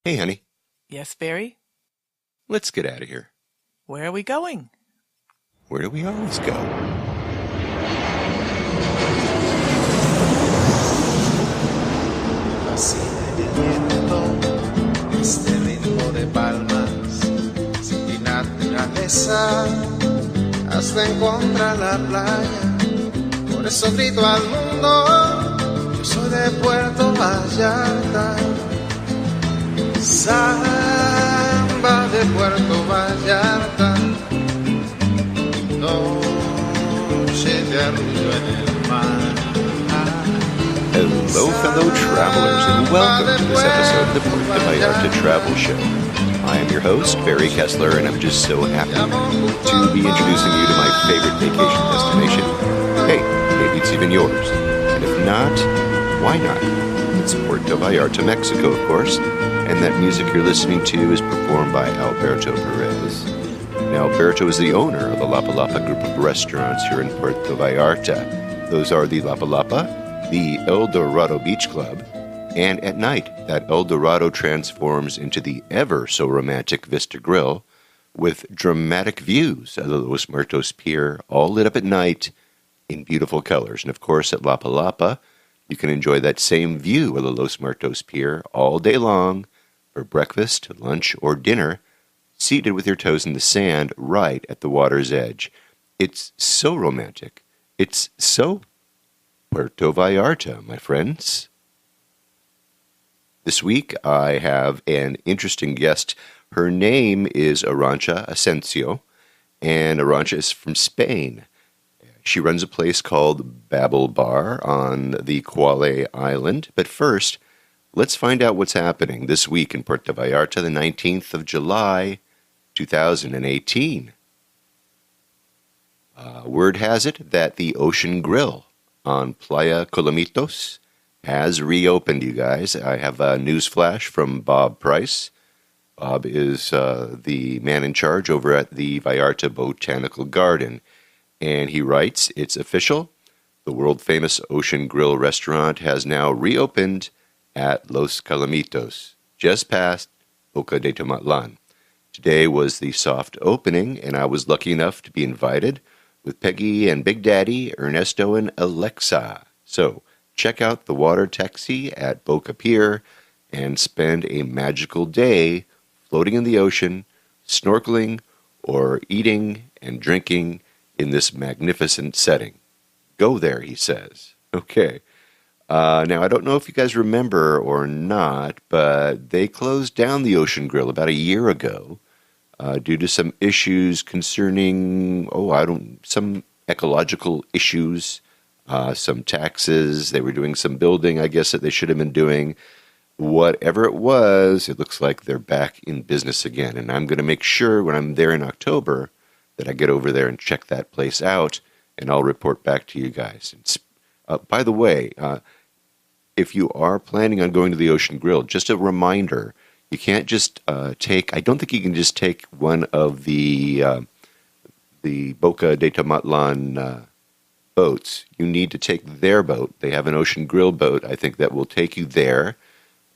Hey, honey, Yes, Barry? let's get out of here. Where are we going? Where do we always go? Fascina el viento, este ritmo de palmas, sin mi naturaleza, hasta encontrar la playa. Por eso grito al mundo, yo soy de Puerto Vallarta. Samba de Puerto Vallarta, noche de arrullo en el mar. Hello, fellow travelers, and welcome to this episode of the Puerto Vallarta Travel Show. I am your host, Barry Kessler, and I'm just so happy to be introducing you to my favorite vacation destination. Hey, maybe it's even yours. And if not, why not? It's Puerto Vallarta, Mexico, of course, and that music you're listening to is performed by Alberto Perez. Now, Alberto is the owner of the Lapa Lapa group of restaurants here in Puerto Vallarta. Those are the Lapa Lapa, the El Dorado Beach Club, and at night, that El Dorado transforms into the ever-so-romantic Vista Grill with dramatic views of the Los Muertos Pier, all lit up at night in beautiful colors. And of course, at Lapa Lapa, you can enjoy that same view of the Los Muertos Pier all day long for breakfast, lunch, or dinner, seated with your toes in the sand right at the water's edge. It's so romantic. It's so Puerto Vallarta, my friends. This week, I have an interesting guest. Her name is Arancha Asensio, and Arancha is from Spain. She runs a place called Babel Bar on the Cuale Island. But first, let's find out what's happening this week in Puerto Vallarta, the 19th of July, 2018. Word has it that the Ocean Grill on Playa Colomitos has reopened, you guys. I have a news flash from Bob Price. Bob is the man in charge over at the Vallarta Botanical Garden. And he writes, it's official. The world-famous Ocean Grill restaurant has now reopened at Los Colomitos, just past Boca de Tomatlan. Today was the soft opening, and I was lucky enough to be invited with Peggy and Big Daddy, Ernesto, and Alexa. So, check out the water taxi at Boca Pier and spend a magical day floating in the ocean, snorkeling, or eating and drinking in this magnificent setting. Go there, he says. Okay. Now, I don't know if you guys remember or not, but they closed down the Ocean Grill about a year ago due to some issues concerning, some ecological issues, some taxes. They were doing some building, I guess, that they should have been doing. Whatever it was, it looks like they're back in business again. And I'm going to make sure when I'm there in October that I get over there and check that place out, and I'll report back to you guys. By the way, if you are planning on going to the Ocean Grill, just a reminder, you can't just I don't think you can just take one of the Boca de Tomatlan boats. You need to take their boat. They have an Ocean Grill boat, I think, that will take you there.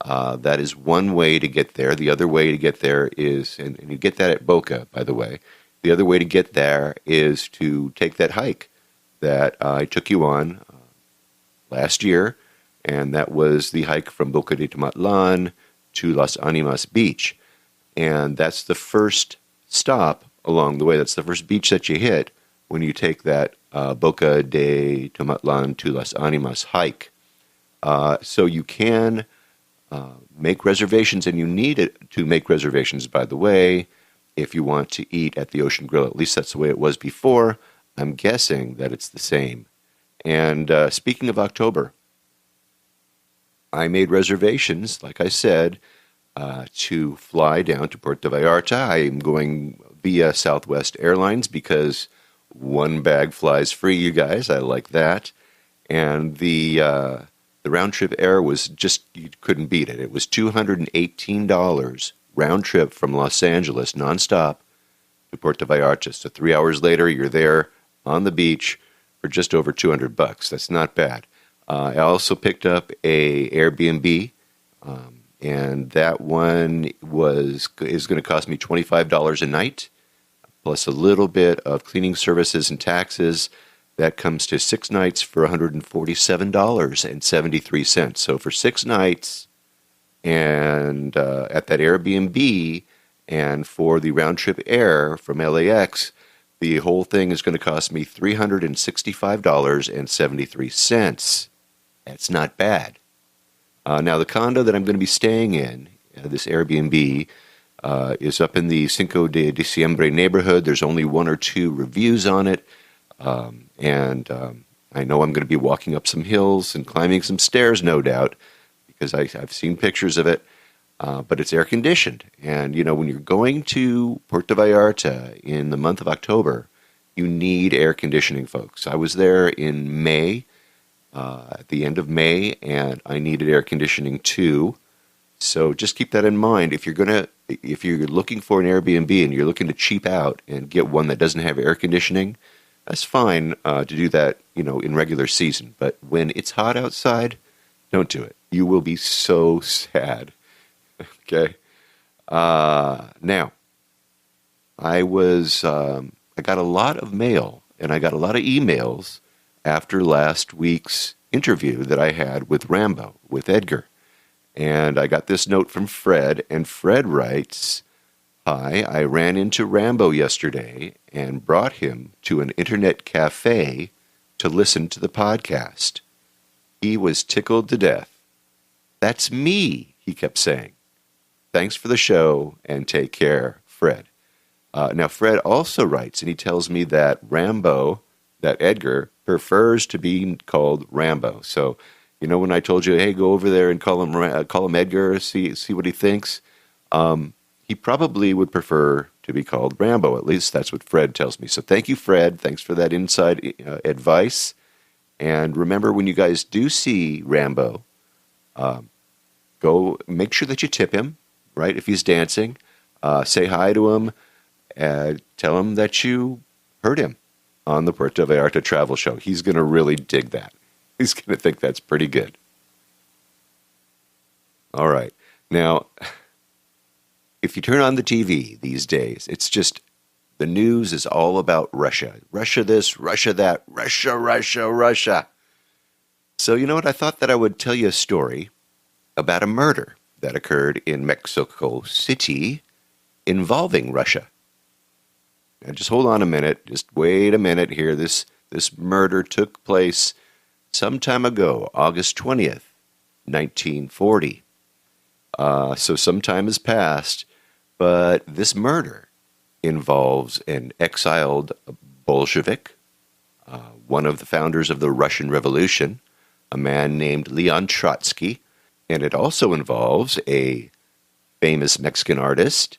That is one way to get there. The other way to get there is, and you get that at Boca, by the way, the other way to get there is to take that hike that I took you on last year, and that was the hike from Boca de Tomatlan to Las Animas Beach. And that's the first stop along the way. That's the first beach that you hit when you take that Boca de Tomatlan to Las Animas hike. So you can make reservations, and you need to make reservations, by the way, if you want to eat at the Ocean Grill. At least that's the way it was before. I'm guessing that it's the same. And speaking of October, I made reservations, like I said, to fly down to Puerto Vallarta. I am going via Southwest Airlines because one bag flies free, you guys. I like that. And the round-trip air was just, you couldn't beat it. It was $218 round trip from Los Angeles, nonstop, to Puerto Vallarta. So 3 hours later, you're there on the beach for just over $200. That's not bad. I also picked up a Airbnb and that one is going to cost me $25 a night, plus a little bit of cleaning services and taxes. That comes to 6 nights for $147.73. So for 6 nights, and at that Airbnb, and for the round-trip air from LAX, the whole thing is going to cost me $365.73. That's not bad. Now, the condo that I'm going to be staying in, this Airbnb, is up in the Cinco de Diciembre neighborhood. There's only 1 or 2 reviews on it. And I know I'm going to be walking up some hills and climbing some stairs, no doubt, because I've seen pictures of it. But it's air-conditioned. And, when you're going to Puerto Vallarta in the month of October, you need air conditioning, folks. I was there in May, at the end of May, and I needed air conditioning too. So just keep that in mind. If you're looking for an Airbnb and you're looking to cheap out and get one that doesn't have air conditioning, that's fine to do that, in regular season. But when it's hot outside, don't do it. You will be so sad. Okay. Now, I got a lot of mail and I got a lot of emails after last week's interview that I had with Rambo, with Edgar. And I got this note from Fred, and Fred writes, "Hi, I ran into Rambo yesterday and brought him to an internet cafe to listen to the podcast. He was tickled to death. That's me," he kept saying. "Thanks for the show and take care, Fred." Now, Fred also writes, and he tells me that Edgar, prefers to be called Rambo. So, when I told you, hey, go over there and call him Edgar, see what he thinks, he probably would prefer to be called Rambo. At least that's what Fred tells me. So thank you, Fred. Thanks for that inside advice. And remember, when you guys do see Rambo, go make sure that you tip him, right? If he's dancing, say hi to him, tell him that you heard him on the Puerto Vallarta Travel Show. He's going to really dig that. He's going to think that's pretty good. All right. Now, if you turn on the TV these days, it's just the news is all about Russia. Russia this, Russia that, Russia. So you know what? I thought that I would tell you a story about a murder that occurred in Mexico City involving Russia. Now, just hold on a minute. Just wait a minute here. This murder took place some time ago, August 20th, 1940. So some time has passed, but this murder involves an exiled Bolshevik, one of the founders of the Russian Revolution, a man named Leon Trotsky, and it also involves a famous Mexican artist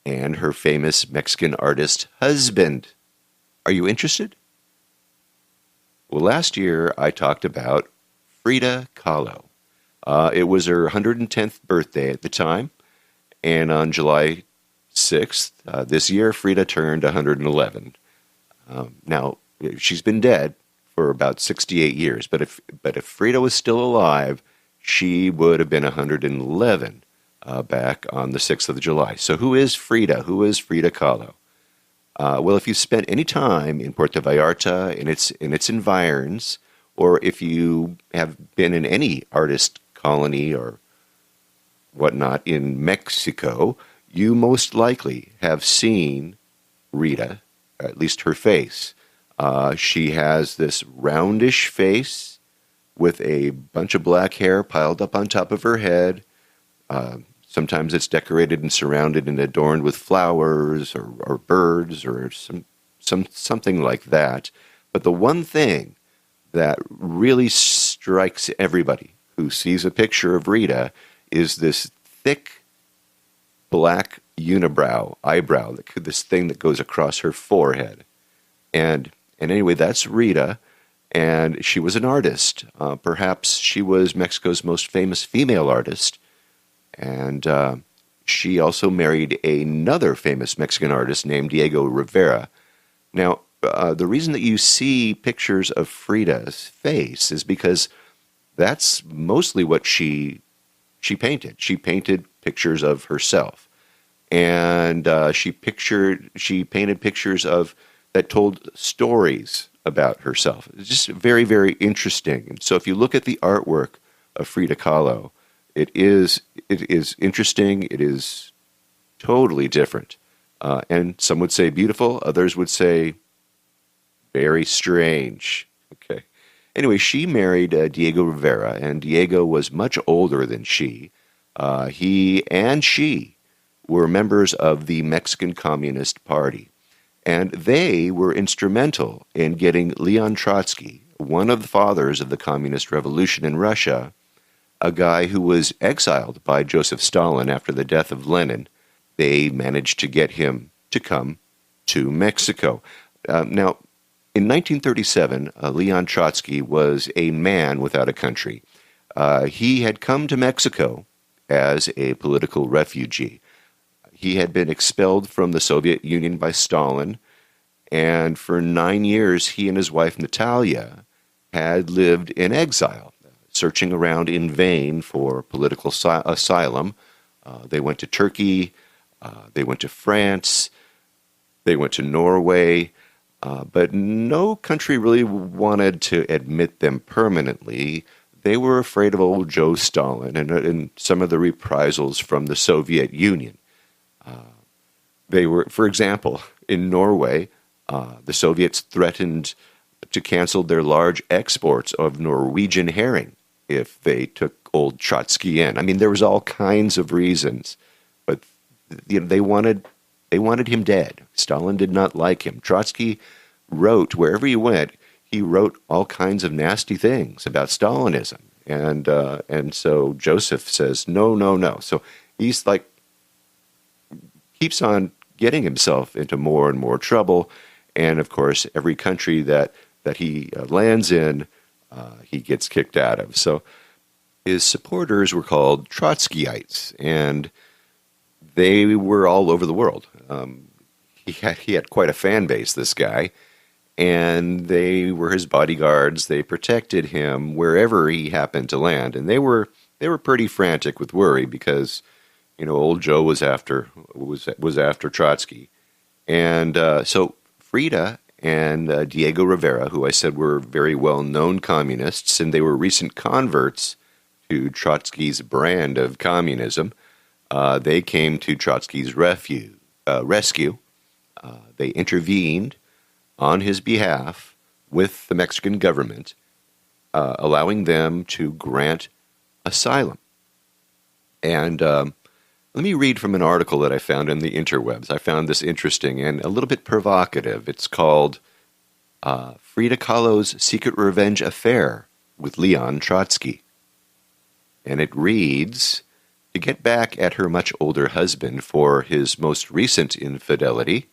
and her famous Mexican artist husband. Are you interested? Well, last year I talked about Frida Kahlo. It was her 110th birthday at the time, and on July 6th this year, Frida turned 111. Now, she's been dead for about 68 years, but if Frida was still alive, she would have been 111 back on the 6th of July. So who is Frida? Who is Frida Kahlo? Well, if you spent any time in Puerto Vallarta, in its environs, or if you have been in any artist colony or whatnot in Mexico, you most likely have seen Rita, at least her face. She has this roundish face with a bunch of black hair piled up on top of her head. Sometimes it's decorated and surrounded and adorned with flowers or birds or something like that. But the one thing that really strikes everybody who sees a picture of Rita is this thick black eyebrow, this thing that goes across her forehead. And anyway, that's Rita, and she was an artist. Perhaps she was Mexico's most famous female artist. And she also married another famous Mexican artist named Diego Rivera. Now, the reason that you see pictures of Frida's face is because that's mostly what she she painted. She painted pictures of herself, and she painted pictures of that told stories about herself. It's just very, very interesting. And so if you look at the artwork of Frida Kahlo, it is interesting. It is totally different. And some would say beautiful. Others would say very strange. Okay. Anyway, she married Diego Rivera, and Diego was much older than she. He and she were members of the Mexican Communist Party. And they were instrumental in getting Leon Trotsky, one of the fathers of the Communist Revolution in Russia, a guy who was exiled by Joseph Stalin after the death of Lenin. They managed to get him to come to Mexico. Now, in 1937, Leon Trotsky was a man without a country. He had come to Mexico as a political refugee. He had been expelled from the Soviet Union by Stalin, and for 9 years he and his wife Natalia had lived in exile, searching around in vain for political asylum. They went to Turkey, they went to France, they went to Norway, but no country really wanted to admit them permanently. They were afraid of old Joe Stalin and some of the reprisals from the Soviet Union. They were, for example, in Norway, the Soviets threatened to cancel their large exports of Norwegian herring if they took old Trotsky in. I mean, there was all kinds of reasons, but they wanted him dead. Stalin did not like him. Trotsky wrote, wherever he went, he wrote all kinds of nasty things about Stalinism. And so Joseph says, no. So he's like, keeps on getting himself into more and more trouble. And of course, every country that he lands in, he gets kicked out of. So his supporters were called Trotskyites, and they were all over the world. He had quite a fan base, this guy, and they were his bodyguards. They protected him wherever he happened to land, and they were pretty frantic with worry because, old Joe was after Trotsky, and so Frida and Diego Rivera, who I said were very well-known communists, and they were recent converts to Trotsky's brand of communism. They came to Trotsky's rescue. They intervened on his behalf with the Mexican government, allowing them to grant asylum. And let me read from an article that I found in the interwebs. I found this interesting and a little bit provocative. It's called Frida Kahlo's Secret Revenge Affair with Leon Trotsky. And it reads, to get back at her much older husband for his most recent infidelity,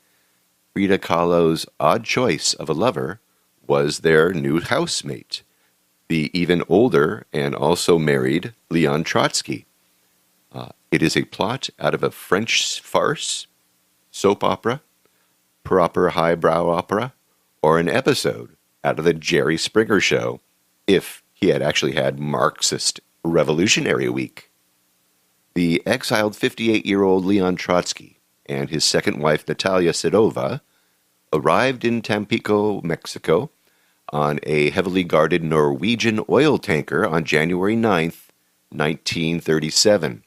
Frida Kahlo's odd choice of a lover was their new housemate, the even older and also married Leon Trotsky. It is a plot out of a French farce, soap opera, proper highbrow opera, or an episode out of the Jerry Springer Show, if he had actually had Marxist Revolutionary Week. The exiled 58-year-old Leon Trotsky and his second wife Natalia Sedova arrived in Tampico, Mexico, on a heavily guarded Norwegian oil tanker on January 9th, 1937.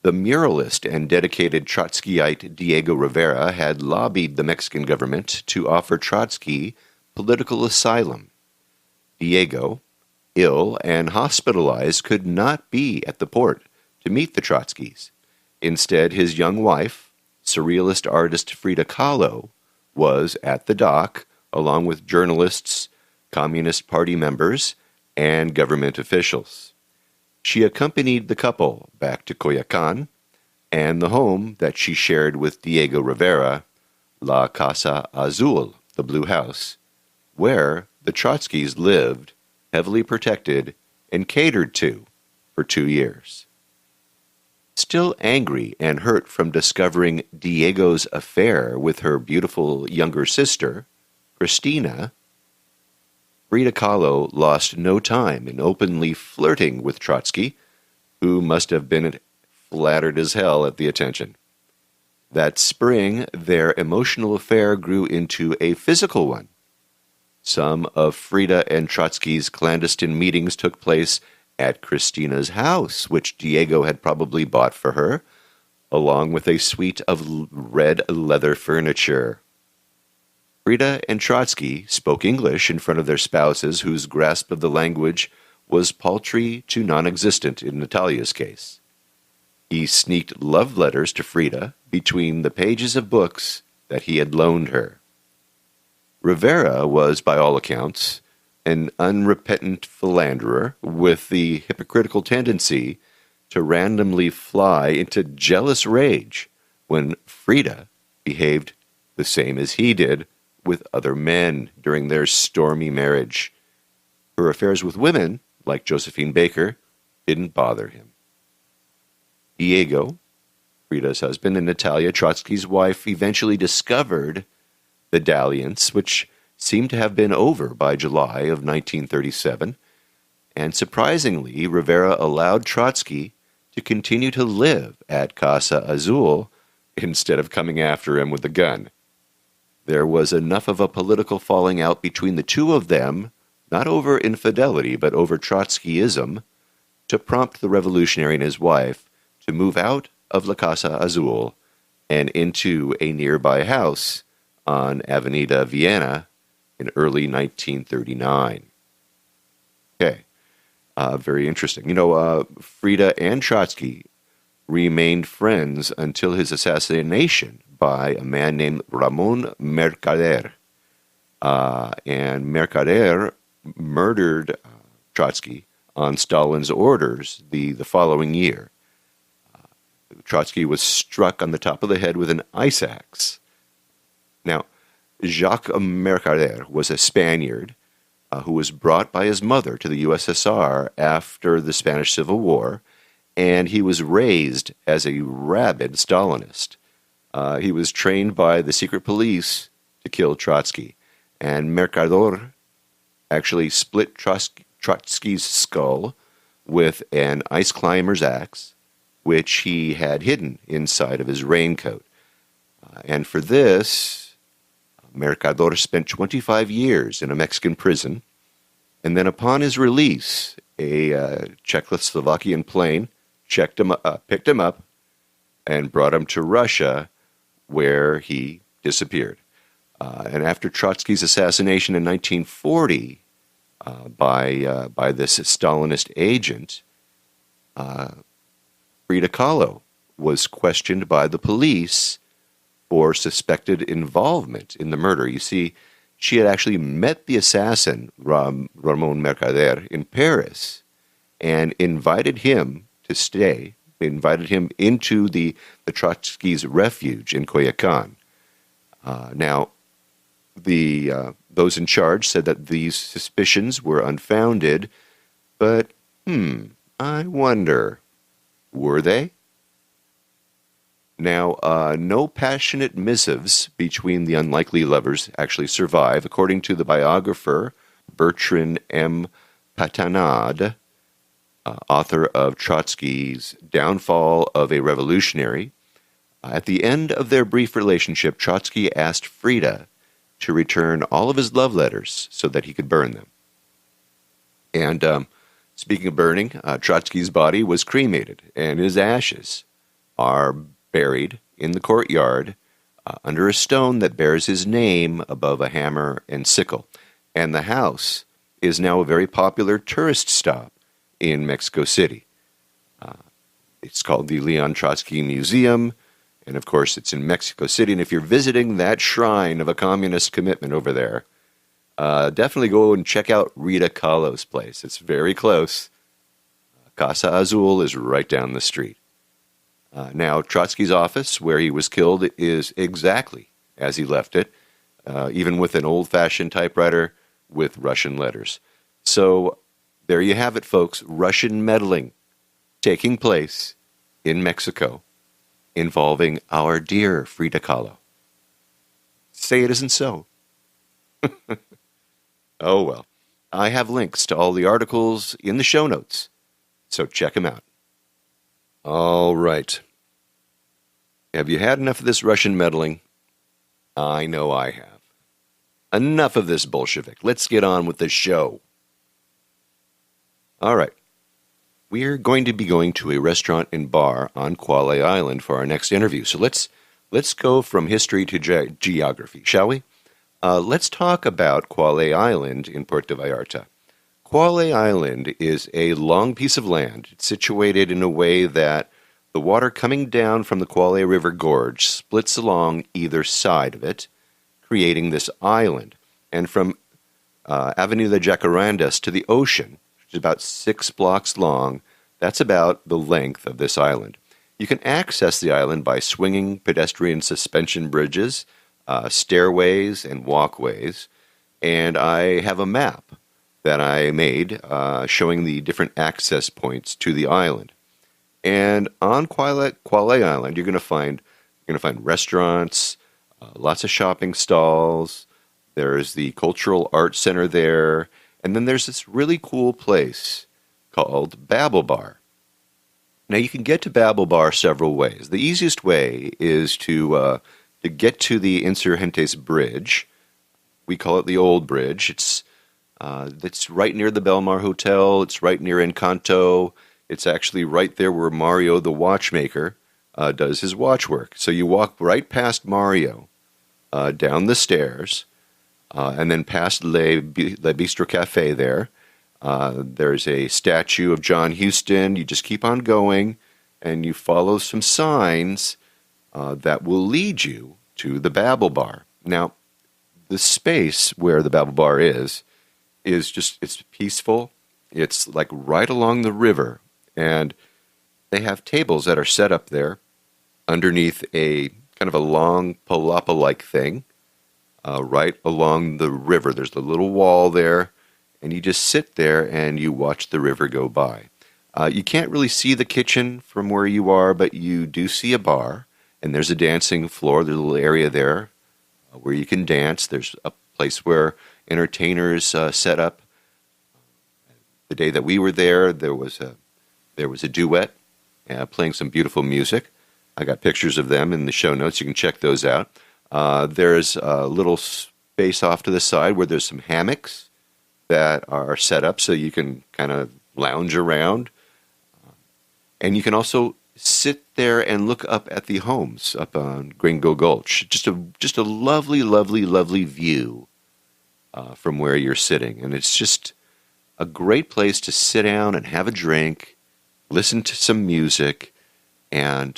The muralist and dedicated Trotskyite Diego Rivera had lobbied the Mexican government to offer Trotsky political asylum. Diego, ill and hospitalized, could not be at the port to meet the Trotskys. Instead, his young wife, surrealist artist Frida Kahlo, was at the dock along with journalists, Communist Party members, and government officials. She accompanied the couple back to Coyoacan and the home that she shared with Diego Rivera, La Casa Azul, the Blue House, where the Trotskys lived, heavily protected and catered to for 2 years. Still angry and hurt from discovering Diego's affair with her beautiful younger sister, Christina, Frida Kahlo lost no time in openly flirting with Trotsky, who must have been flattered as hell at the attention. That spring, their emotional affair grew into a physical one. Some of Frida and Trotsky's clandestine meetings took place at Christina's house, which Diego had probably bought for her, along with a suite of red leather furniture. Frida and Trotsky spoke English in front of their spouses, whose grasp of the language was paltry to non-existent in Natalia's case. He sneaked love letters to Frida between the pages of books that he had loaned her. Rivera was, by all accounts, an unrepentant philanderer with the hypocritical tendency to randomly fly into jealous rage when Frida behaved the same as he did with other men during their stormy marriage. Her affairs with women, like Josephine Baker, didn't bother him. Diego, Frida's husband, and Natalia, Trotsky's wife, eventually discovered the dalliance, which seemed to have been over by July of 1937, and surprisingly, Rivera allowed Trotsky to continue to live at Casa Azul instead of coming after him with a gun. There was enough of a political falling out between the two of them, not over infidelity, but over Trotskyism, to prompt the revolutionary and his wife to move out of La Casa Azul and into a nearby house on Avenida Vienna in early 1939. Okay, very interesting. Frida and Trotsky remained friends until his assassination by a man named Ramon Mercader. And Mercader murdered Trotsky on Stalin's orders the following year. Trotsky was struck on the top of the head with an ice axe. Now, Jacques Mercader was a Spaniard who was brought by his mother to the USSR after the Spanish Civil War, and he was raised as a rabid Stalinist. He was trained by the secret police to kill Trotsky, and Mercader actually split Trotsky's skull with an ice climber's axe, which he had hidden inside of his raincoat. And for this, Mercader spent 25 years in a Mexican prison, and then upon his release, a Czechoslovakian plane picked him up, and brought him to Russia, where he disappeared. And after Trotsky's assassination in 1940 by this Stalinist agent, Frida Kahlo was questioned by the police for suspected involvement in the murder. You see, she had actually met the assassin, Ramon Mercader, in Paris and invited him to stay, invited him into the Trotsky's refuge in Coyoacan. Now, those in charge said that these suspicions were unfounded, but, I wonder, were they? Now, no passionate missives between the unlikely lovers actually survive, according to the biographer Bertrand M. Patanade, author of Trotsky's Downfall of a Revolutionary. At the end of their brief relationship, Trotsky asked Frida to return all of his love letters so that he could burn them. And speaking of burning, Trotsky's body was cremated, and his ashes are buried in the courtyard under a stone that bears his name above a hammer and sickle. And the house is now a very popular tourist stop in Mexico City. It's called the Leon Trotsky Museum, and of course it's in Mexico City. And if you're visiting that shrine of a communist commitment over there, definitely go and check out Rita Kahlo's place. It's very close. Casa Azul is right down the street. Now, Trotsky's office, where he was killed, is exactly as he left it, even with an old-fashioned typewriter with Russian letters. So there you have it, folks. Russian meddling taking place in Mexico involving our dear Frida Kahlo. Say it isn't so. Oh, well. I have links to all the articles in the show notes, so check them out. All right. Have you had enough of this Russian meddling? I know I have. Enough of this Bolshevik. Let's get on with the show. All right. We're going to be going to a restaurant and bar on Cuale Island for our next interview. So let's go from history to geography, shall we? Let's talk about Cuale Island in Puerto Vallarta. Cuale Island is a long piece of land. It's situated in a way that the water coming down from the Cuale River Gorge splits along either side of it, creating this island. And from Avenida de Jacarandas to the ocean, which is about 6 blocks long, that's about the length of this island. You can access the island by swinging pedestrian suspension bridges, stairways, and walkways. And I have a map that I made showing the different access points to the island. And on Cuale Island, you're going to find restaurants, lots of shopping stalls. There's the Cultural Arts Center there, and then there's this really cool place called Babel Bar. Now you can get to Babel Bar several ways. The easiest way is to get to the Insurgentes Bridge. We call it the Old Bridge. It's right near the Belmar Hotel. It's right near Encanto. It's actually right there where Mario the watchmaker does his watch work. So you walk right past Mario, down the stairs, and then past Le Bistro Cafe there. There's a statue of John Huston. You just keep on going, and you follow some signs that will lead you to the Babel Bar. Now, the space where the Babel Bar is just, it's peaceful. It's like right along the river, and they have tables that are set up there underneath a kind of a long palapa-like thing right along the river. There's a little wall there, and you just sit there and you watch the river go by. You can't really see the kitchen from where you are, but you do see a bar, and there's a dancing floor. There's a little area there where you can dance. There's a place where entertainers set up. The day that we were there, there was a duet playing some beautiful music. I got pictures of them in the show notes. You can check those out. There's a little space off to the side where there's some hammocks that are set up so you can kind of lounge around. And you can also sit there and look up at the homes up on Gringo Gulch. Just a lovely, lovely, lovely view from where you're sitting. And it's just a great place to sit down and have a drink, listen to some music, and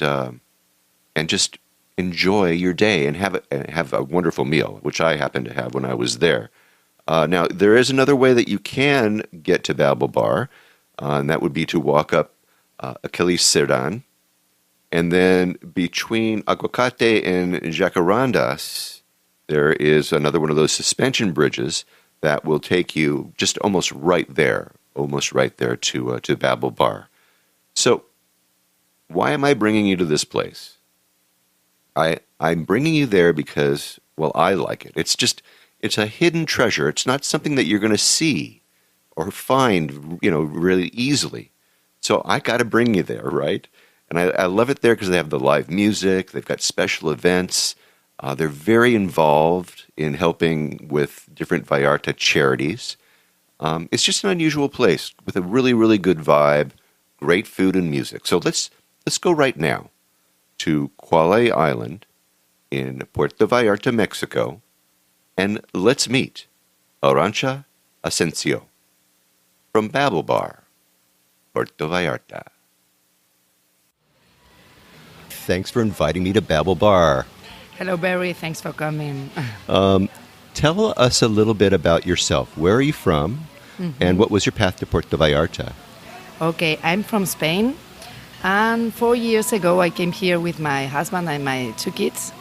just enjoy your day and have a wonderful meal, which I happened to have when I was there. Now, there is another way that you can get to Babel Bar, and that would be to walk up Achilles Cerdan, and then between Aguacate and Jacarandas, there is another one of those suspension bridges that will take you just almost right there to Babel Bar. So, why am I bringing you to this place? I'm bringing you there because, well, I like it. It's a hidden treasure. It's not something that you're going to see or find, really easily. So I got to bring you there, right? And I love it there because they have the live music. They've got special events. They're very involved in helping with different Vallarta charities. It's just an unusual place with a really, really good vibe, great food and music. So let's go right now to Cuale Island in Puerto Vallarta, Mexico, and let's meet Arancha Asensio from Babel Bar, Puerto Vallarta. Thanks for inviting me to Babel Bar. Hello, Barry. Thanks for coming. Tell us a little bit about yourself. Where are you from, and what was your path to Puerto Vallarta? Okay, I'm from Spain, and 4 years ago I came here with my husband and my 2 kids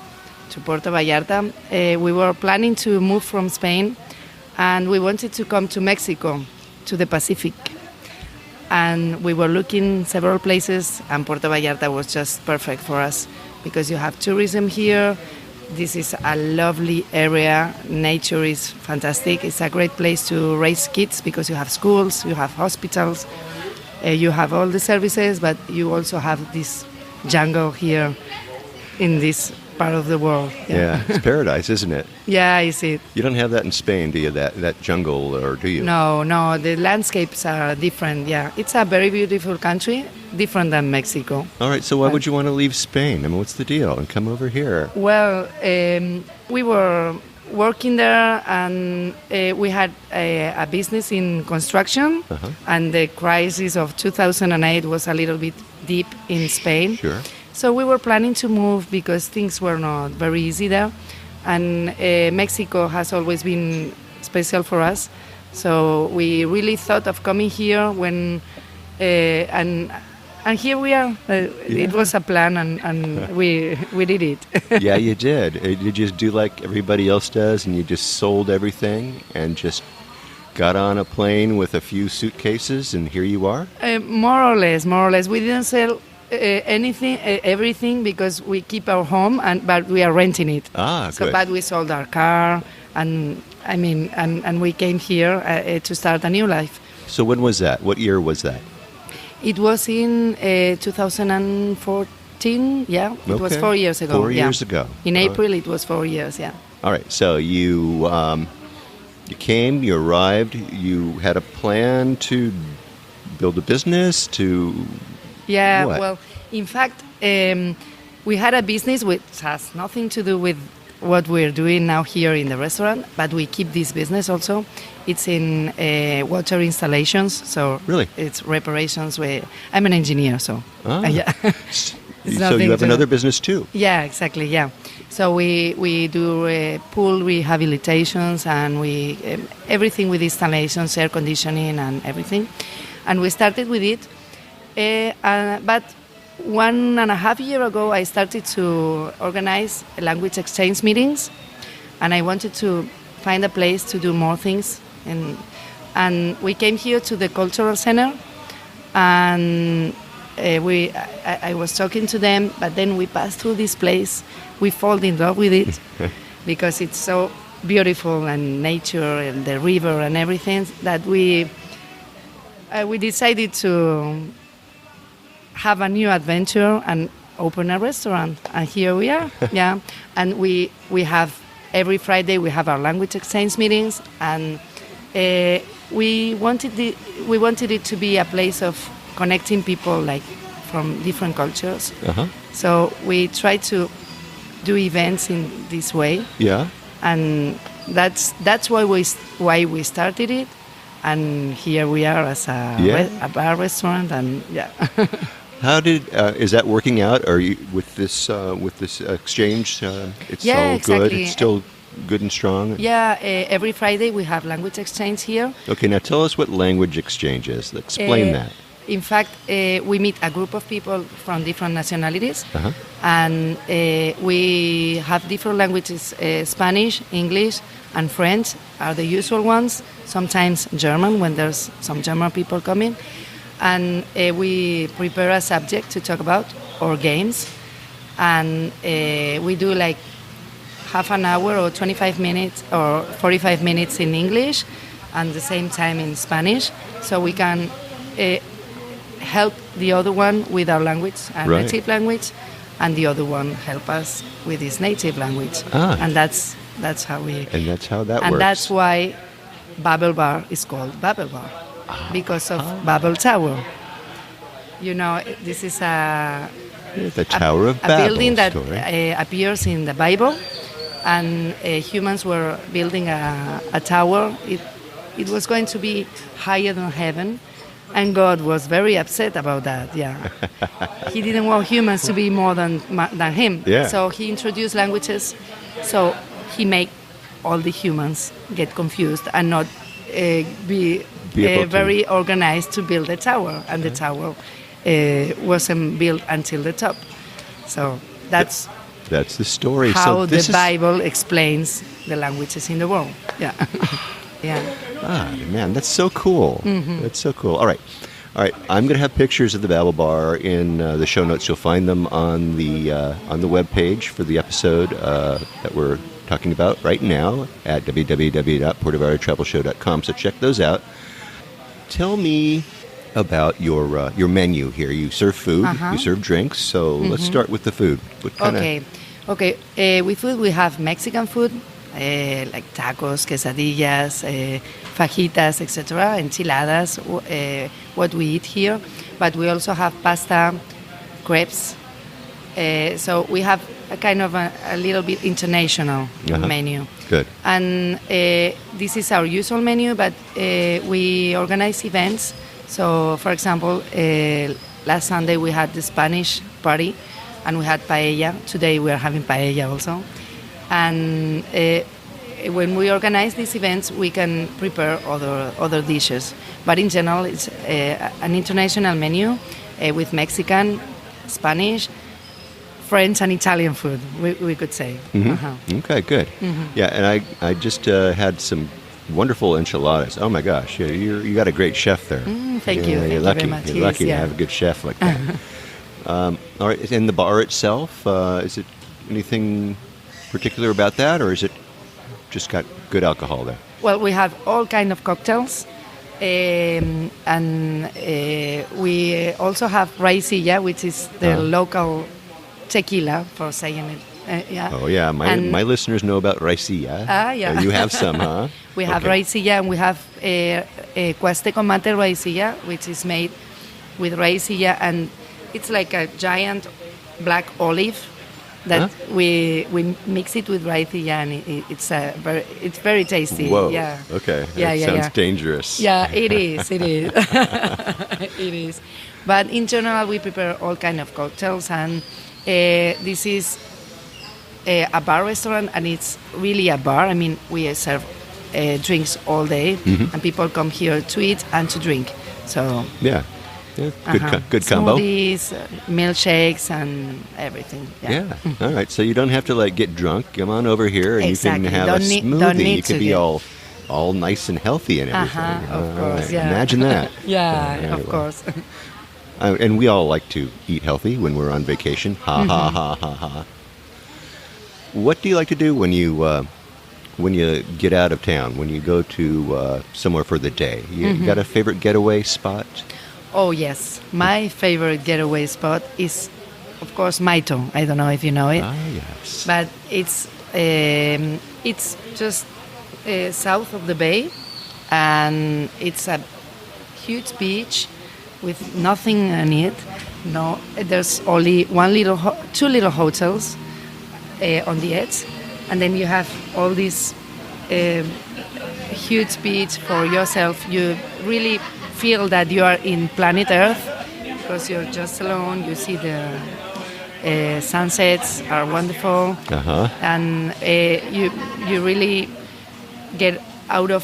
to Puerto Vallarta. We were planning to move from Spain, and we wanted to come to Mexico, to the Pacific. And we were looking several places, and Puerto Vallarta was just perfect for us because you have tourism here. This is a lovely area. Nature is fantastic. It's a great place to raise kids because you have schools, you have hospitals. You have all the services, but you also have this jungle here in this part of the world. Yeah, it's paradise, isn't it? Yeah, I see it. You don't have that in Spain, do you? That jungle, or do you? No, the landscapes are different. Yeah, it's a very beautiful country, different than Mexico. All right, so why would you want to leave Spain? I mean, what's the deal? And come over here. Well, we were working there, and we had a business in construction, and the crisis of 2008 was a little bit deep in Spain. Sure. So we were planning to move because things were not very easy there, and Mexico has always been special for us. So we really thought of coming here when, and here we are. It was a plan, and we did it. Yeah, you did. Did you just do like everybody else does, and you just sold everything and just got on a plane with a few suitcases, and here you are? More or less. We didn't sell everything, because we keep our home, but we are renting it. Good. But we sold our car, and we came here to start a new life. So when was that? What year was that? It was in 2014. Yeah, it was 4 years ago. 4 years ago. In April, it was 4 years. Yeah. All right. So you came, you arrived, you had a plan to build a business, to. Yeah, what? Well, in fact, we had a business which has nothing to do with what we're doing now here in the restaurant, but we keep this business also. It's in water installations, so really? It's reparations. I'm an engineer, so yeah. So you have another business too? Yeah, exactly, yeah. So we do pool rehabilitations, and we everything with installations, air conditioning and everything. And we started with it. But 1.5 years ago, I started to organize language exchange meetings, and I wanted to find a place to do more things. And we came here to the cultural center, and I was talking to them, but then we passed through this place. We fall in love with it because it's so beautiful, and nature and the river and everything, that we decided to have a new adventure and open a restaurant, and here we are. Yeah, and we have every Friday we have our language exchange meetings, and we wanted it to be a place of connecting people, like from different cultures. So we try to do events in this way. Yeah, and that's why we started it, and here we are as a bar restaurant, and yeah. How is that working out? Are you with this exchange? It's all exactly. good. It's still good and strong. Yeah, every Friday we have language exchange here. Okay, now tell us what language exchange is. Explain that. In fact, we meet a group of people from different nationalities, and we have different languages. Spanish, English, and French are the usual ones. Sometimes German, when there's some German people coming. And we prepare a subject to talk about, or games, and we do like half an hour or 25 minutes or 45 minutes in English, and the same time in Spanish, so we can help the other one with our language, our native language, and the other one help us with his native language. And that's how we. And that's how that works. And that's why Babel Bar is called Babel Bar. Because of Babel Tower. You know, this is the Tower of Babel, a building that appears in the Bible, and humans were building a tower. It was going to be higher than heaven, and God was very upset about that. Yeah, He didn't want humans to be more than Him. Yeah. So He introduced languages. So He made all the humans get confused and not be very organized to build a tower, and the tower wasn't built until the top. So that's the story. How the Bible explains the languages in the world. Yeah, yeah. Man, that's so cool. That's so cool. All right. I'm going to have pictures of the Babel Bar in the show notes. You'll find them on the web page for the episode that we're talking about right now at www.puertovallartatravelshow.com. So check those out. Tell me about your menu here. You serve food, you serve drinks. So let's start with the food. What kind Okay. With food, we have Mexican food, like tacos, quesadillas, fajitas, etc., enchiladas, what we eat here. But we also have pasta, crepes. So we have a kind of a little bit international menu. Good. And this is our usual menu, but we organize events. So, for example, last Sunday we had the Spanish party, and we had paella. Today we are having paella also. And when we organize these events, we can prepare other dishes. But in general, it's an international menu with Mexican, Spanish, French, and Italian food, we could say. Okay, good. Yeah, and I just had some wonderful enchiladas. Oh my gosh, you got a great chef there. Thank you. You're Thank lucky. you very much. You're lucky to have a good chef like that. All right, and the bar itself, is it anything particular about that, or is it just got good alcohol there? Well, we have all kind of cocktails, and we also have raicilla, which is the local tequila, for saying it. Oh yeah, my listeners know about raicilla. Yeah. You have some, huh? We have raicilla, and we have cueste con mate raicilla, which is made with raicilla, and it's like a giant black olive that we mix it with raicilla, and it's very tasty. Whoa. Yeah. Okay. Yeah, That sounds dangerous. Yeah, it is. It is. It is. But in general, we prepare all kind of cocktails, and this is a bar restaurant, and it's really a bar. I mean, we serve drinks all day, and people come here to eat and to drink. So Yeah. Good combo. Smoothies, milkshakes, and everything. Yeah. All right. So you don't have to get drunk. Come on over here, and Exactly. you can have Don't a need- smoothie. don't need You can to be get- all nice and healthy and everything. Of All course. right. Yeah. Imagine that. Yeah, Very of well. course. And we all like to eat healthy when we're on vacation. Ha ha ha ha ha. What do you like to do when you get out of town? When you go to somewhere for the day? You got a favorite getaway spot? Oh yes, my favorite getaway spot is, of course, Maito. I don't know if you know it, Ah, yes. but it's just south of the bay, and it's a huge beach with nothing in it. No, there's only two little hotels on the edge, and then you have all this huge beach for yourself. You really feel that you are in planet Earth because you're just alone. You see the sunsets are wonderful, and you really get out of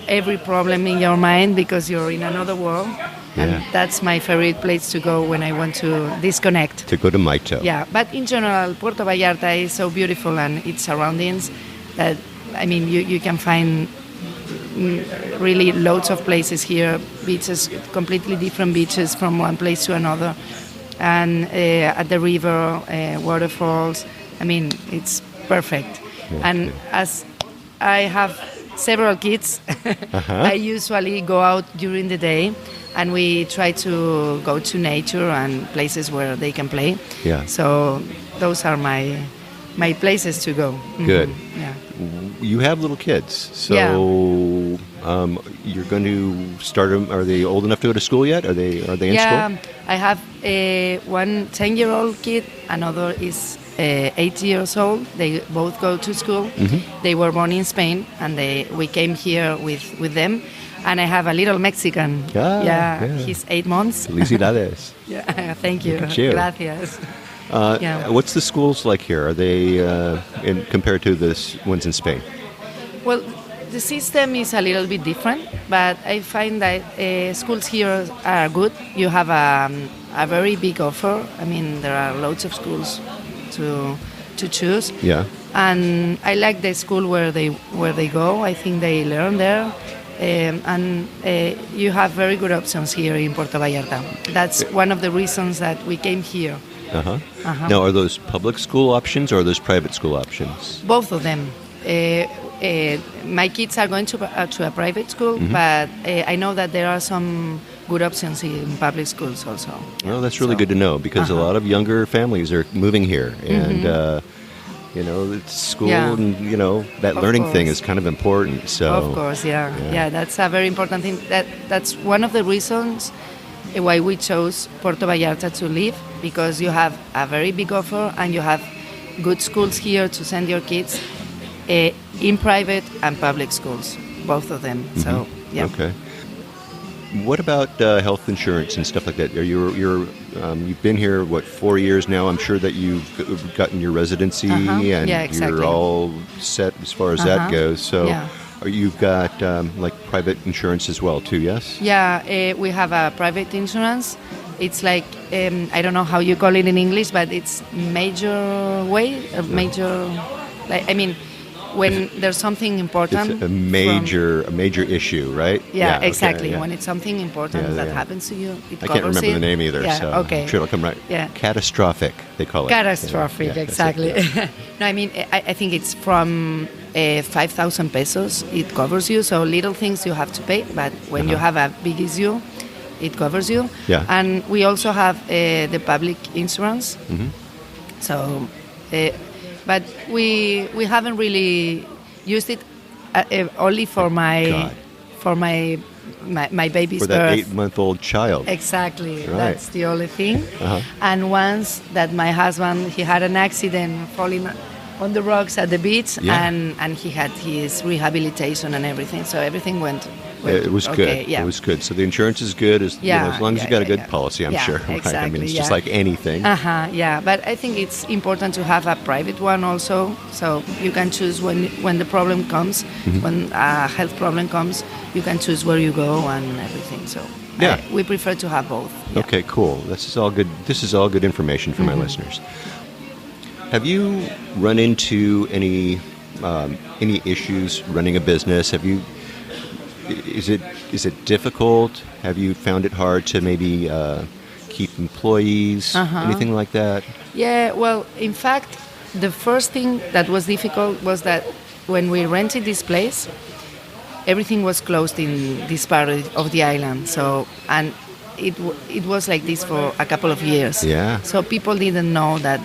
every problem in your mind because you're in another world. Yeah. And that's my favorite place to go when I want to disconnect. To go to Maito. Yeah, but in general, Puerto Vallarta is so beautiful, and its surroundings that, I mean, you can find really loads of places here, beaches, completely different beaches from one place to another, and at the river, waterfalls. I mean, it's perfect. Okay. And as I have several kids, I usually go out during the day, and we try to go to nature and places where they can play. Yeah. So those are my places to go. Good. Yeah. You have little kids, so you're going to start them. Are they old enough to go to school yet? Are they in school? I have one 10-year-old kid. Another is 8 years old. They both go to school. They were born in Spain, and we came here with them. And I have a little Mexican. Yeah. He's 8 months. Felicidades. Yeah, thank you. Look at you. Gracias. What's the schools like here? Are they compared to the ones in Spain? Well, the system is a little bit different, but I find that schools here are good. You have a very big offer. I mean, there are loads of schools to choose. Yeah. And I like the school where they go. I think they learn there. And you have very good options here in Puerto Vallarta. That's one of the reasons that we came here. Now, are those public school options or are those private school options? Both of them. My kids are going to a private school, but I know that there are some good options in public schools also. Well, that's really good to know because a lot of younger families are moving here, and it's school, Yeah. and that Of learning thing course. is kind of important. So, Of course, yeah, that's a very important thing. That's one of the reasons why we chose Puerto Vallarta to live, because you have a very big offer and you have good schools here to send your kids in private and public schools, both of them. So, yeah. Okay. What about health insurance and stuff like that? You've been here 4 years now? I'm sure that you've gotten your residency and Yeah, exactly. you're all set as far as that goes. So, Yeah. you've got like private insurance as well too? Yes. Yeah, we have a private insurance. It's like I don't know how you call it in English, but it's when there's something important. It's a major issue, right? Yeah, okay, exactly. yeah. When it's something important that happens to you, it I covers can't remember it. the name either, Yeah, so okay. I'm sure it'll come right. Yeah. Catastrophic, they call it. Catastrophic, Yeah, that's it, exactly. yeah. No, I mean, I think it's from 5,000 pesos. It covers you. So little things you have to pay, but when you have a big issue, it covers you. Yeah. And we also have the public insurance. So, but we haven't really used it only for my baby's For that birth. 8-month-old child. Exactly, Right. that's the only thing. And once that my husband, he had an accident falling on the rocks at the beach, Yeah. and he had his rehabilitation and everything, so everything went It was okay, good. yeah. It was good. So the insurance is good as long as you got a good policy, I'm sure. Right? I Exactly, mean, it's just like anything. Yeah, but I think it's important to have a private one also, so you can choose when the problem comes, when a health problem comes, you can choose where you go and everything. So Yeah. we prefer to have both. Yeah. Okay, cool. This is all good. This is all good information for my listeners. Have you run into any issues running a business? Have you? Is it difficult? Have you found it hard to maybe keep employees? Anything like that? Yeah, well, in fact, the first thing that was difficult was that when we rented this place, everything was closed in this part of the island. So, and it was like this for a couple of years. Yeah. So people didn't know that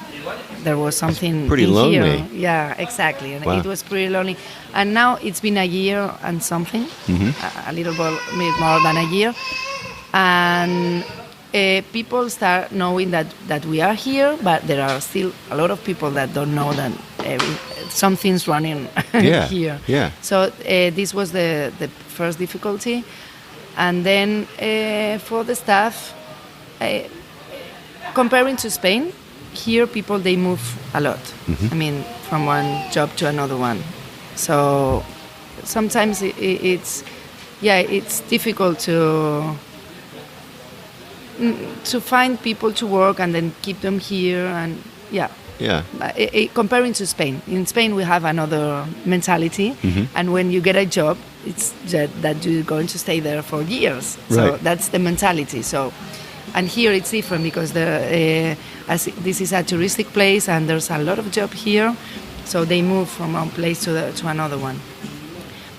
there was something pretty in lonely. here. Yeah, exactly. And Wow. it was pretty lonely. And now it's been a year and something, a little bit more than a year. And people start knowing that we are here, but there are still a lot of people that don't know that something's running Yeah, here. yeah. So this was the first difficulty. And then for the staff, comparing to Spain, here people, they move a lot. I mean, from one job to another one. So sometimes it's difficult to find people to work and then keep them here, and Yeah. comparing to Spain. In Spain we have another mentality, and when you get a job, it's that you're going to stay there for years. So Right. that's the mentality. So, and here it's different because as this is a touristic place and there's a lot of job here, so they move from one place to another one.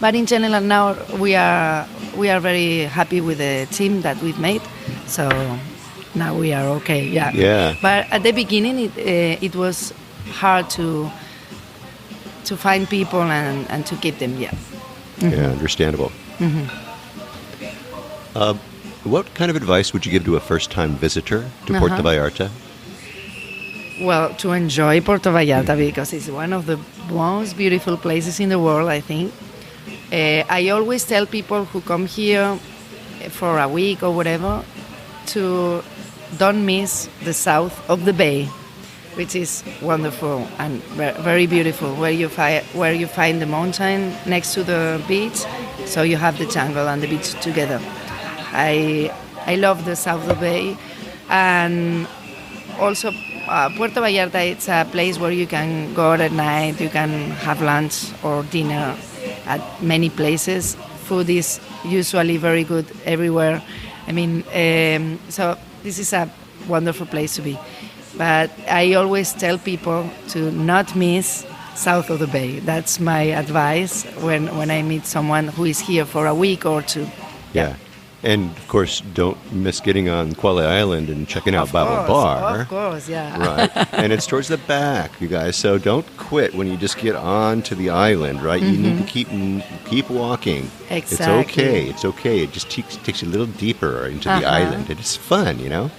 But in general now we are very happy with the team that we've made. So now we are okay. Yeah. Yeah. But at the beginning it was hard to find people and to keep them. Yeah. Yeah, understandable. What kind of advice would you give to a first-time visitor to Puerto Vallarta? Well, to enjoy Puerto Vallarta because it's one of the most beautiful places in the world, I think. I always tell people who come here for a week or whatever to don't miss the south of the bay, which is wonderful and very beautiful, where you find the mountain next to the beach, so you have the jungle and the beach together. I love the south of the bay, and also Puerto Vallarta, it's a place where you can go out at night, you can have lunch or dinner at many places. Food is usually very good everywhere. I mean, so this is a wonderful place to be. But I always tell people to not miss south of the bay. That's my advice when I meet someone who is here for a week or two. Yeah. And, of course, don't miss getting on Cuale Island and checking out Babel Bar. Of course, yeah. Right. And it's towards the back, you guys. So don't quit when you just get onto the island, right? You need to keep walking. Exactly. It's okay. It just takes you a little deeper into the island. It's fun, you know?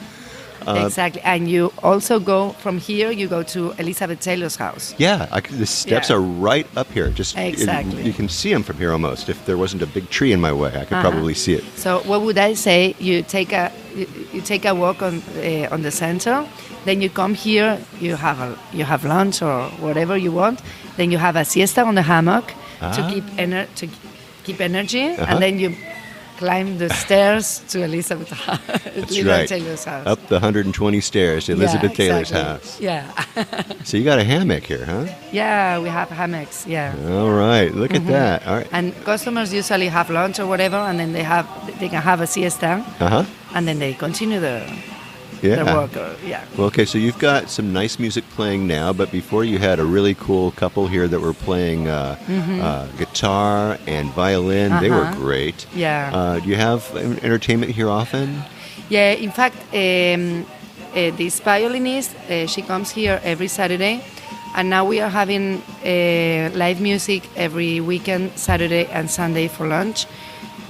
Exactly. And you also go from here, you go to Elizabeth Taylor's house. Yeah, the steps are right up here. Just Exactly. you can see them from here almost. If there wasn't a big tree in my way, I could probably see it. So what would I say? You take a walk on the center, then you come here. You have lunch or whatever you want. Then you have a siesta on the hammock to keep energy, and then you climb the stairs to Elizabeth Taylor's house. Up the 120 stairs to Elizabeth Taylor's exactly. house. Yeah. So you got a hammock here, huh? Yeah, we have hammocks. Yeah. All right, look at that. All right. And customers usually have lunch or whatever, and then they can have a siesta, and then they continue their work. Well, okay, so you've got some nice music playing now, but before you had a really cool couple here that were playing guitar and violin. They were great. Yeah. Do you have entertainment here often? Yeah, in fact, this violinist, she comes here every Saturday, and now we are having live music every weekend, Saturday and Sunday for lunch.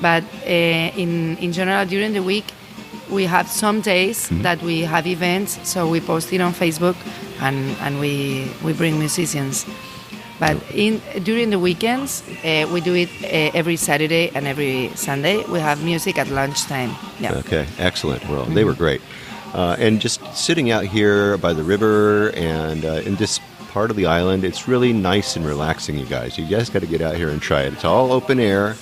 But in general, during the week, we have some days that we have events, so we post it on Facebook, and we bring musicians. But during the weekends, we do it every Saturday and every Sunday. We have music at lunchtime. Yeah. Okay, excellent. Well, they were great. And just sitting out here by the river and in this part of the island, it's really nice and relaxing, you guys. You guys got to get out here and try it. It's all open air,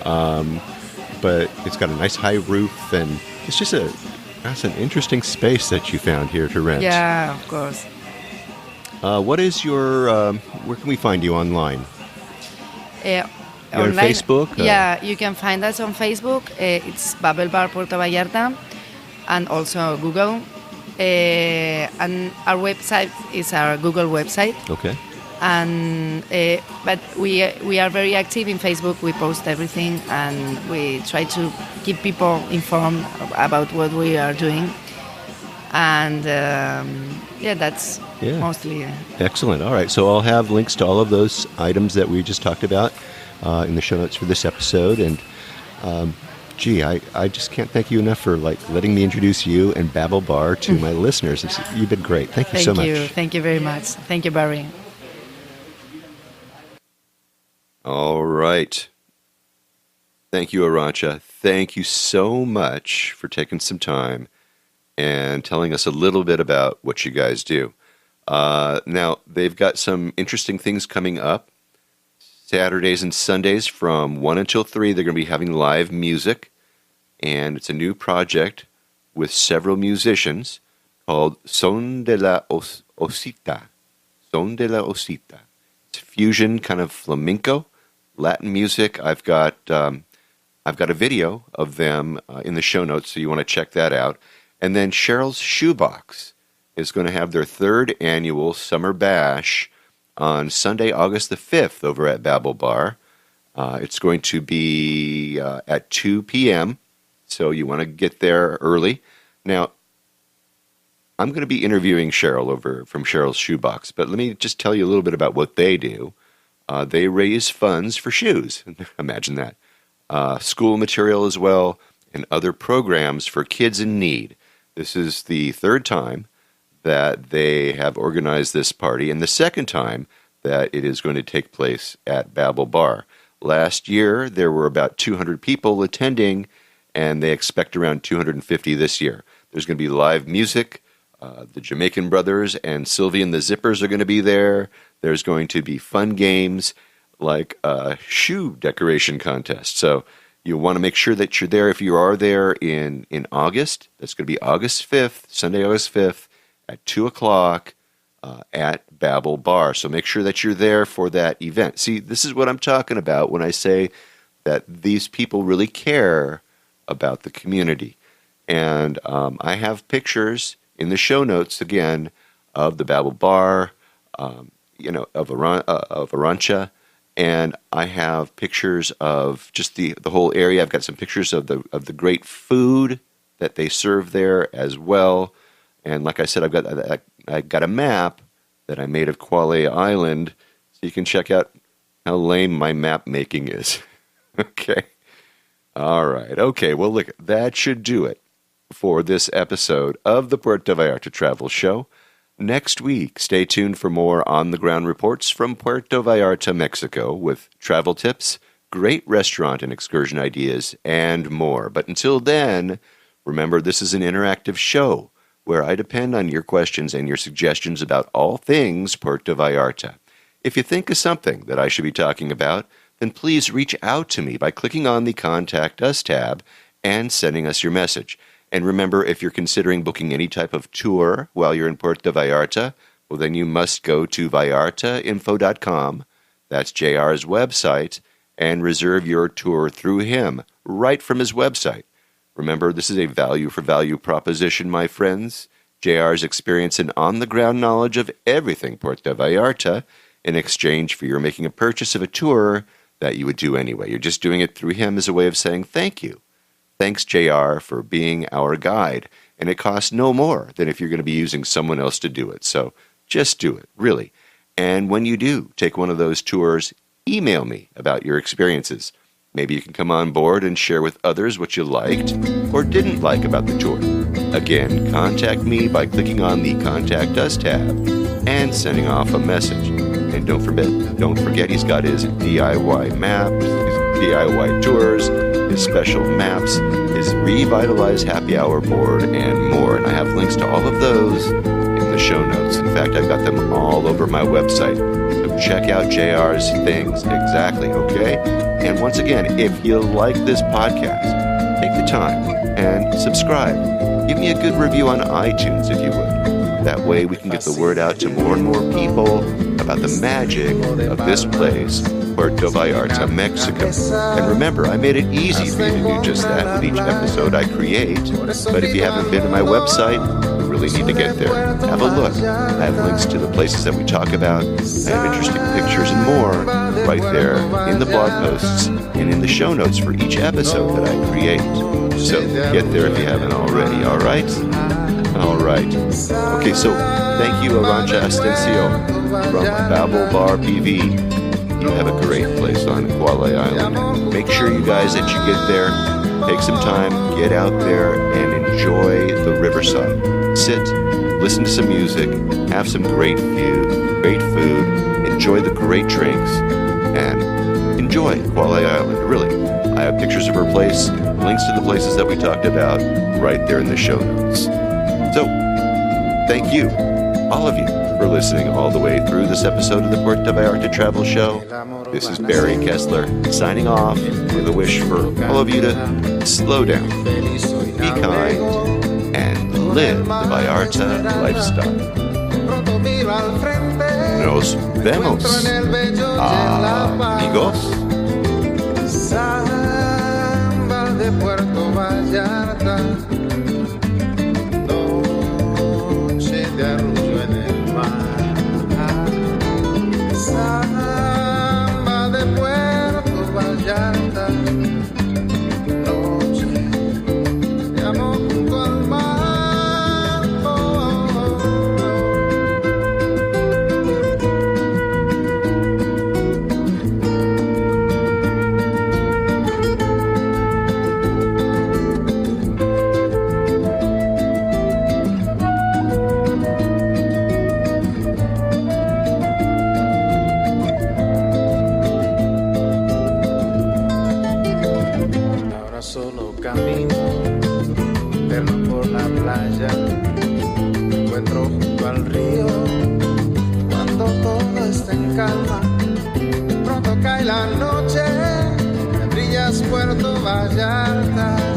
but it's got a nice high roof, and it's just that's an interesting space that you found here to rent. Yeah, of course. What is your, where can we find you online? You're on Online, Facebook? Yeah, you can find us on Facebook. It's Babel Bar Puerto Vallarta, and also Google. And our website is our Google website. Okay. And but we are very active in Facebook. We post everything, and we try to keep people informed about what we are doing. And that's mostly. Excellent. All right. So I'll have links to all of those items that we just talked about in the show notes for this episode. And I just can't thank you enough for letting me introduce you and Babel Bar to my listeners. You've been great. Thank you so much. Thank you very much. Thank you, Barry. All right. Thank you, Arancha. Thank you so much for taking some time and telling us a little bit about what you guys do. Now, they've got some interesting things coming up. Saturdays and Sundays from 1 until 3, they're going to be having live music. And it's a new project with several musicians called Son de la Osita. Son de la Osita. It's fusion, kind of flamenco, Latin music. I've got a video of them in the show notes, so you want to check that out. And then Cheryl's Shoebox is going to have their 3rd annual Summer Bash on Sunday, August the 5th over at Babel Bar. It's going to be at 2 p.m., so you want to get there early. Now, I'm going to be interviewing Cheryl over from Cheryl's Shoebox, but let me just tell you a little bit about what they do. They raise funds for shoes. Imagine that. School material as well, and other programs for kids in need. This is the 3rd time that they have organized this party, and the 2nd time that it is going to take place at Babel Bar. Last year, there were about 200 people attending, and they expect around 250 this year. There's going to be live music. The Jamaican Brothers and Sylvie and the Zippers are going to be there. There's going to be fun games like a shoe decoration contest. So you want to make sure that you're there. If you are there in August, that's going to be August 5th, Sunday, August 5th at 2 o'clock at Babel Bar. So make sure that you're there for that event. See, this is what I'm talking about when I say that these people really care about the community. And I have pictures in the show notes, again, of the Babel Bar, of Arancha, And I have pictures of just the whole area. I've got some pictures of the great food that they serve there as well. And like I said, I got a map that I made of Cuale Island, so you can check out how lame my map making is. Okay. All right. Okay. Well, look, that should do it for this episode of the Puerto Vallarta Travel Show. Next week, stay tuned for more on-the-ground reports from Puerto Vallarta, Mexico, with travel tips, great restaurant and excursion ideas, and more. But until then, remember, this is an interactive show where I depend on your questions and your suggestions about all things Puerto Vallarta. If you think of something that I should be talking about, then please reach out to me by clicking on the Contact Us tab and sending us your message. And remember, if you're considering booking any type of tour while you're in Puerto Vallarta, well, then you must go to vallartainfo.com, that's JR's website, and reserve your tour through him, right from his website. Remember, this is a value-for-value proposition, my friends. JR's experience and on-the-ground knowledge of everything Puerto Vallarta in exchange for your making a purchase of a tour that you would do anyway. You're just doing it through him as a way of saying thank you. Thanks, JR, for being our guide. And it costs no more than if you're going to be using someone else to do it. So just do it, really. And when you do take one of those tours, email me about your experiences. Maybe you can come on board and share with others what you liked or didn't like about the tour. Again, contact me by clicking on the Contact Us tab and sending off a message. And don't forget he's got his DIY maps, his DIY tours, his special maps, his revitalized happy hour board, and more. And I have links to all of those in the show notes. In fact, I've got them all over my website. So check out JR's things exactly, okay? And once again, if you like this podcast, take the time and subscribe. Give me a good review on iTunes if you would. That way we can get the word out to more and more people about the magic of this place, Puerto Vallarta, Mexico. And remember, I made it easy for you to do just that with each episode I create. But if you haven't been to my website, you really need to get there. Have a look. I have links to the places that we talk about. I have interesting pictures and more right there in the blog posts and in the show notes for each episode that I create. So get there if you haven't already, all right? All right. Okay, so thank you, Arancha Asensio from Babel Bar PV. You have a great place on Cuale Island. Make sure, you guys, that you get there, take some time, get out there, and enjoy the Riverside. Sit, listen to some music, have some great food, enjoy the great drinks, and enjoy Cuale Island. Really, I have pictures of her place, links to the places that we talked about right there in the show notes. So, thank you, all of you, for listening all the way through this episode of the Puerto Vallarta Travel Show. This is Barry Kessler, signing off with a wish for all of you to slow down, be kind, and live the Vallarta lifestyle. Nos vemos, amigos. Samba de Puerto Vallarta, noche de arrullo en el mar. Samba de Puerto Vallarta, noche de amor junto al mar. Solo camino eterno por la playa, me encuentro junto al río cuando todo está en calma. Pronto cae la noche, me brillas Puerto Vallarta.